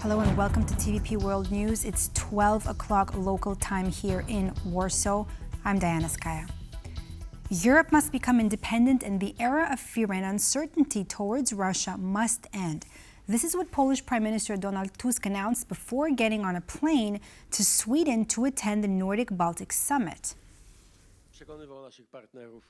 Hello and welcome to TVP World News. It's 12 o'clock local time here in Warsaw. I'm Diana Skaya. Europe must become independent and the era of fear and uncertainty towards Russia must end. This is what Polish Prime Minister Donald Tusk announced before getting on a plane to Sweden to attend the Nordic-Baltic Summit.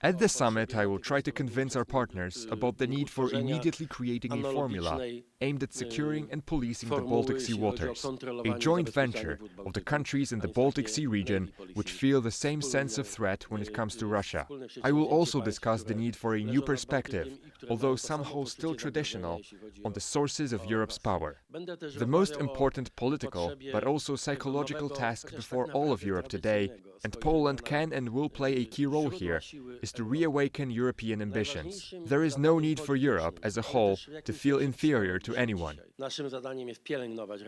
At the summit, I will try to convince our partners about the need for immediately creating a formula aimed at securing and policing the Baltic Sea waters, a joint venture of the countries in the Baltic Sea region which feel the same sense of threat when it comes to Russia. I will also discuss the need for a new perspective, although somehow still traditional, on the sources of Europe's power. The most important political, but also psychological task before all of Europe today, and Poland can and will play a key role here, is to reawaken European ambitions. There is no need for Europe as a whole to feel inferior to anyone.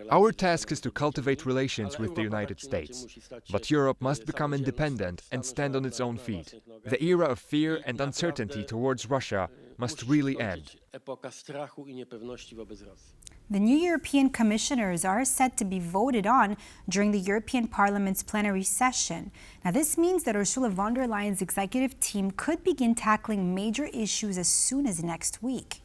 Our task is to cultivate relations with the United States. But Europe must become independent and stand on its own feet. The era of fear and uncertainty towards Russia must really end. The new European commissioners are set to be voted on during the European Parliament's plenary session. Now, this means that Ursula von Der Leyen's executive team could begin tackling major issues as soon as next week.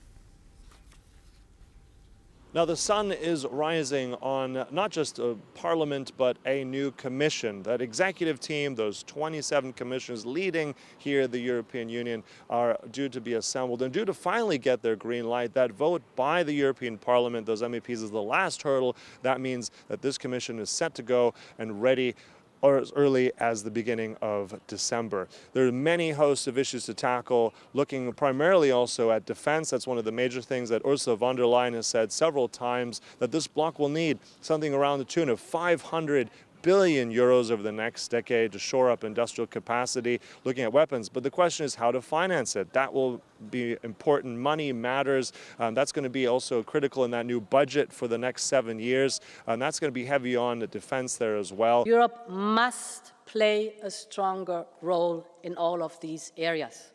Now, the sun is rising on not just a parliament, but a new commission. That executive team, those 27 commissioners leading here the European Union, are due to be assembled and due to finally get their green light. That vote by the European Parliament, those MEPs, is the last hurdle. That means that this commission is set to go and ready or as early as the beginning of December. There are many hosts of issues to tackle, looking primarily also at defense. That's one of the major things that Ursula von der Leyen has said several times, that this bloc will need something around the tune of 500 billion euros over the next decade to shore up industrial capacity, looking at weapons. But the question is how to finance it. That will be important. Money matters. That's going to be also critical in that new budget for the next 7 years. And that's going to be heavy on the defense there as well. Europe must play a stronger role in all of these areas.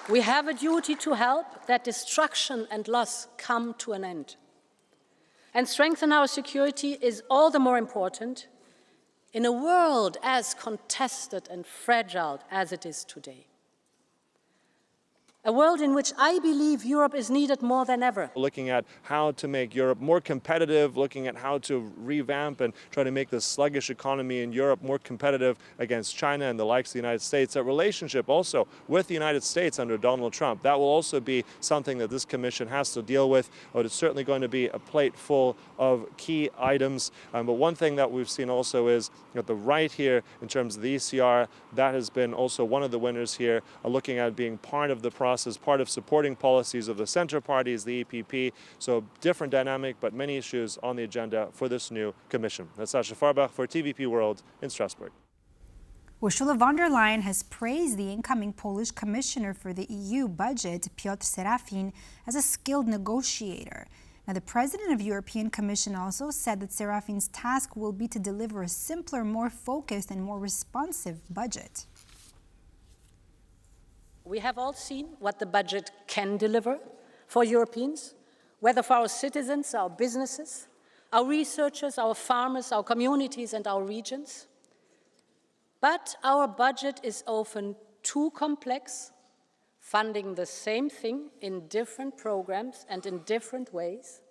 We have a duty to help that destruction and loss come to an end. And strengthen our security is all the more important in a world as contested and fragile as it is today. A world in which I believe Europe is needed more than ever. Looking at how to make Europe more competitive, looking at how to revamp and try to make the sluggish economy in Europe more competitive against China and the likes of the United States. That relationship also with the United States under Donald Trump, that will also be something that this commission has to deal with. But it's certainly going to be a plate full of key items. But one thing that we've seen also is at the right here, in terms of the ECR, that has been also one of the winners here, looking at being part of the process, part of supporting policies of the center parties, the EPP. So different dynamic, but many issues on the agenda for this new commission. That's Sasha Farbach for TVP World in Strasbourg. Ursula von der Leyen has praised the incoming Polish commissioner for the EU budget, Piotr Serafin, as a skilled negotiator. Now, the president of the European Commission also said that Serafin's task will be to deliver a simpler, more focused and more responsive budget. We have all seen what the budget can deliver for Europeans, whether for our citizens, our businesses, our researchers, our farmers, our communities and our regions. But our budget is often too complex, funding the same thing in different programs and in different ways.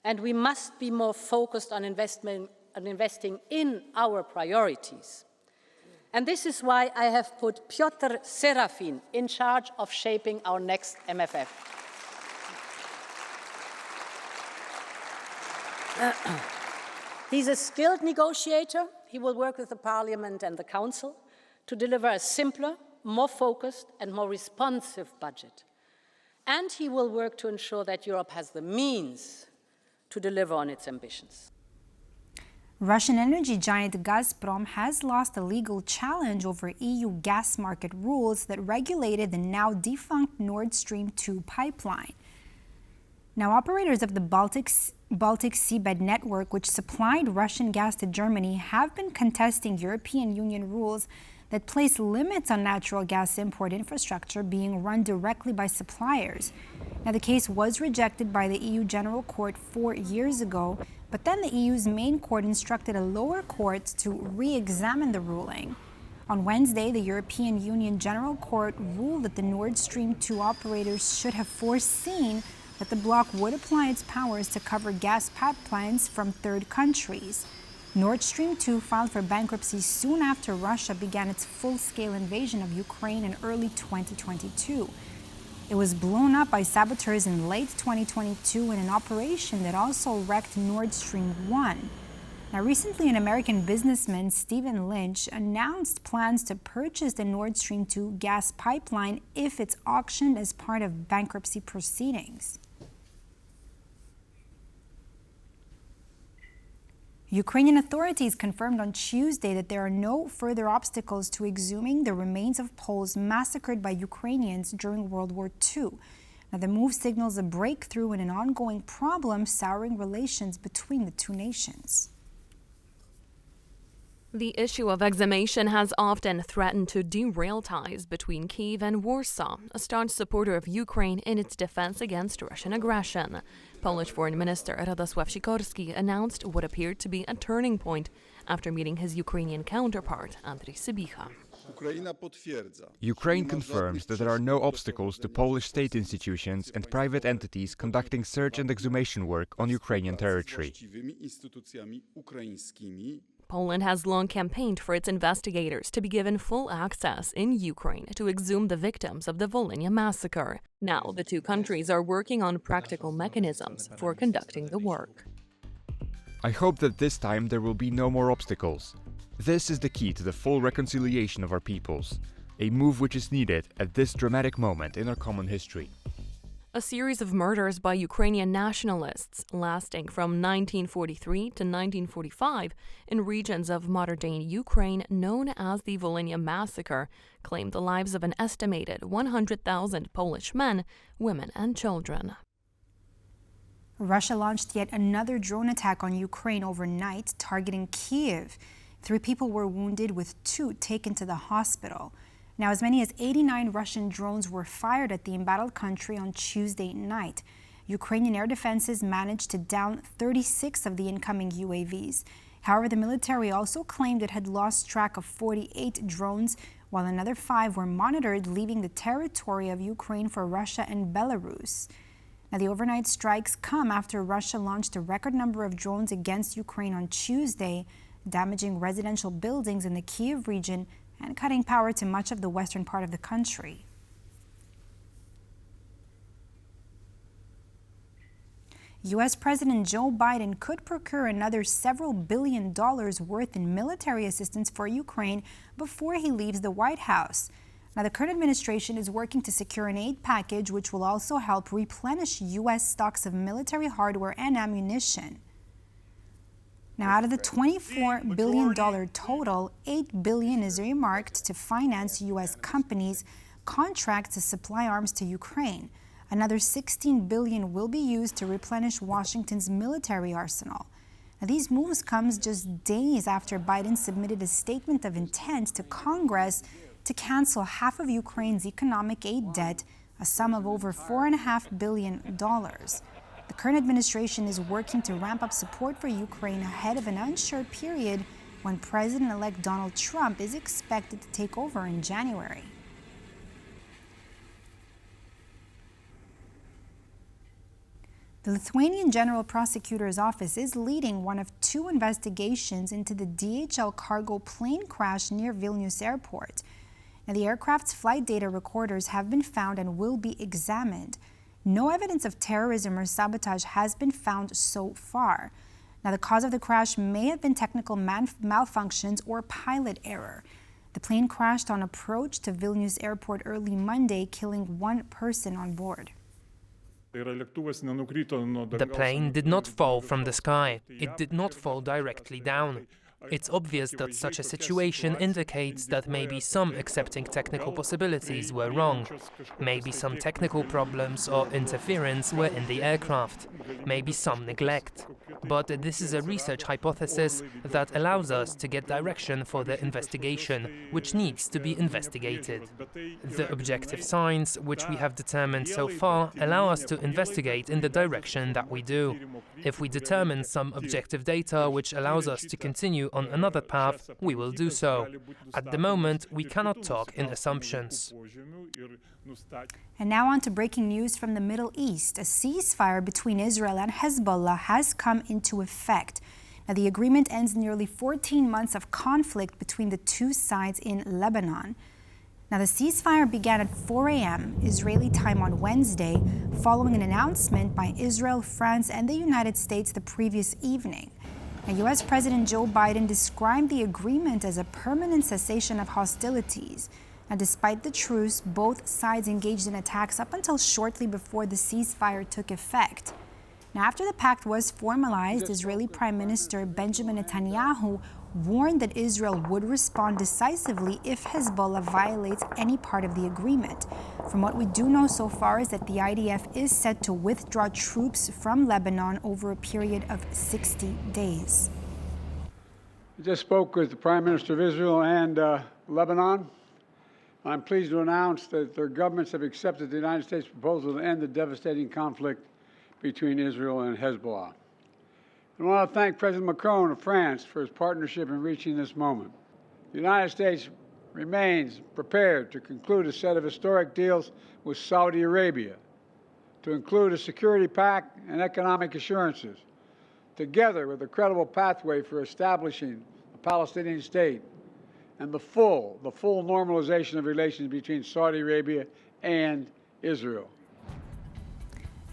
And we must be more focused on investing in our priorities. And this is why I have put Piotr Serafin in charge of shaping our next MFF. He's a skilled negotiator. He will work with the Parliament and the Council to deliver a simpler, more focused and more responsive budget. And he will work to ensure that Europe has the means to deliver on its ambitions. Russian energy giant Gazprom has lost a legal challenge over EU gas market rules that regulated the now defunct Nord Stream 2 pipeline. Now, operators of the Baltic seabed network, which supplied Russian gas to Germany, have been contesting European Union rules that place limits on natural gas import infrastructure being run directly by suppliers. Now, the case was rejected by the EU General Court 4 years ago, but then the EU's main court instructed a lower court to re-examine the ruling. On Wednesday, the European Union General Court ruled that the Nord Stream 2 operators should have foreseen that the bloc would apply its powers to cover gas pipelines from third countries. Nord Stream 2 filed for bankruptcy soon after Russia began its full-scale invasion of Ukraine in early 2022. It was blown up by saboteurs in late 2022 in an operation that also wrecked Nord Stream 1. Now, recently, an American businessman, Stephen Lynch, announced plans to purchase the Nord Stream 2 gas pipeline if it's auctioned as part of bankruptcy proceedings. Ukrainian authorities confirmed on Tuesday that there are no further obstacles to exhuming the remains of Poles massacred by Ukrainians during World War II. Now, the move signals a breakthrough in an ongoing problem souring relations between the two nations. The issue of exhumation has often threatened to derail ties between Kyiv and Warsaw, a staunch supporter of Ukraine in its defense against Russian aggression. Polish Foreign Minister Radosław Sikorski announced what appeared to be a turning point after meeting his Ukrainian counterpart, Andriy Sybiha. Ukraine confirms that there are no obstacles to Polish state institutions and private entities conducting search and exhumation work on Ukrainian territory. Poland has long campaigned for its investigators to be given full access in Ukraine to exhume the victims of the Volhynia massacre. Now, the two countries are working on practical mechanisms for conducting the work. I hope that this time there will be no more obstacles. This is the key to the full reconciliation of our peoples, a move which is needed at this dramatic moment in our common history. A series of murders by Ukrainian nationalists lasting from 1943 to 1945 in regions of modern-day Ukraine known as the Volhynia massacre claimed the lives of an estimated 100,000 Polish men, women and children. Russia launched yet another drone attack on Ukraine overnight, targeting Kyiv. 3 people were wounded, with 2 taken to the hospital. Now, as many as 89 Russian drones were fired at the embattled country on Tuesday night. Ukrainian air defenses managed to down 36 of the incoming UAVs. However, the military also claimed it had lost track of 48 drones, while another 5 were monitored, leaving the territory of Ukraine for Russia and Belarus. Now, the overnight strikes come after Russia launched a record number of drones against Ukraine on Tuesday, damaging residential buildings in the Kyiv region and cutting power to much of the western part of the country. U.S. President Joe Biden could procure another several $billion worth in military assistance for Ukraine before he leaves the White House. Now, the current administration is working to secure an aid package which will also help replenish U.S. stocks of military hardware and ammunition. Now, out of the $24 billion total, $8 billion is earmarked to finance U.S. companies' contracts to supply arms to Ukraine. Another $16 billion will be used to replenish Washington's military arsenal. Now, these moves come just days after Biden submitted a statement of intent to Congress to cancel half of Ukraine's economic aid debt, a sum of over $4.5 billion. The current administration is working to ramp up support for Ukraine ahead of an unsure period when President-elect Donald Trump is expected to take over in January. The Lithuanian General Prosecutor's Office is leading one of 2 investigations into the DHL cargo plane crash near Vilnius Airport. Now, the aircraft's flight data recorders have been found and will be examined. No evidence of terrorism or sabotage has been found so far. Now, the cause of the crash may have been technical malfunctions or pilot error. The plane crashed on approach to Vilnius Airport early Monday, killing 1 person on board. The plane did not fall from the sky. It did not fall directly down. It's obvious that such a situation indicates that maybe some accepting technical possibilities were wrong. Maybe some technical problems or interference were in the aircraft. Maybe some neglect. but this is a research hypothesis that allows us to get direction for the investigation, which needs to be investigated. The objective signs, which we have determined so far, allow us to investigate in the direction that we do. If we determine some objective data which allows us to continue on another path, we will do so. At the moment, we cannot talk in assumptions. And now on to breaking news from the Middle East. A ceasefire between Israel and Hezbollah has come into effect. Now, the agreement ends nearly 14 months of conflict between the two sides in Lebanon. Now, the ceasefire began at 4 a.m. Israeli time on Wednesday, following an announcement by Israel, France, and the United States the previous evening. Now, U.S. President Joe Biden described the agreement as a permanent cessation of hostilities. Now, despite the truce, both sides engaged in attacks up until shortly before the ceasefire took effect. Now, after the pact was formalized, Israeli Prime Minister Benjamin Netanyahu warned that Israel would respond decisively if Hezbollah violates any part of the agreement. From what we do know so far is that the IDF is set to withdraw troops from Lebanon over a period of 60 days. I just spoke with the Prime Minister of Israel and Lebanon. I'm pleased to announce that their governments have accepted the United States proposal to end the devastating conflict between Israel and Hezbollah. I want to thank President Macron of France for his partnership in reaching this moment. The United States remains prepared to conclude a set of historic deals with Saudi Arabia, to include a security pact and economic assurances, together with a credible pathway for establishing a Palestinian state and the full normalization of relations between Saudi Arabia and Israel.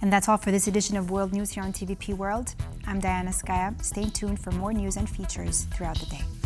And that's all for this edition of World News here on TVP World. I'm Diana Skaya. Stay tuned for more news and features throughout the day.